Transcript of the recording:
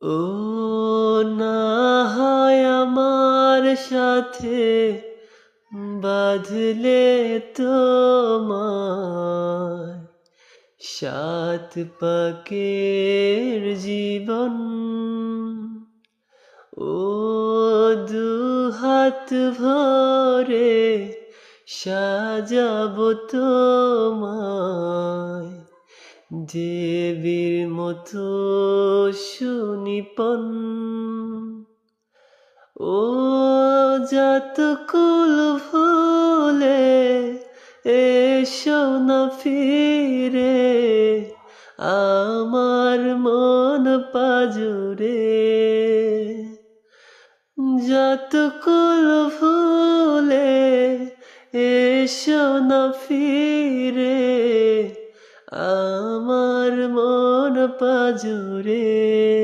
ও না হয় আমার সাথে বাঁধলে তোমায় সাত পাকের জীবন। ও দুহাত ভরে সাজাবো তোমায় দেবীর মতো সুনিপন। ও যতকুল ভুলে এসো না ফিরে আমার মন পাজুরে। যতকুল ভুলে এসো না ফিরে আমার মন পাজুরে।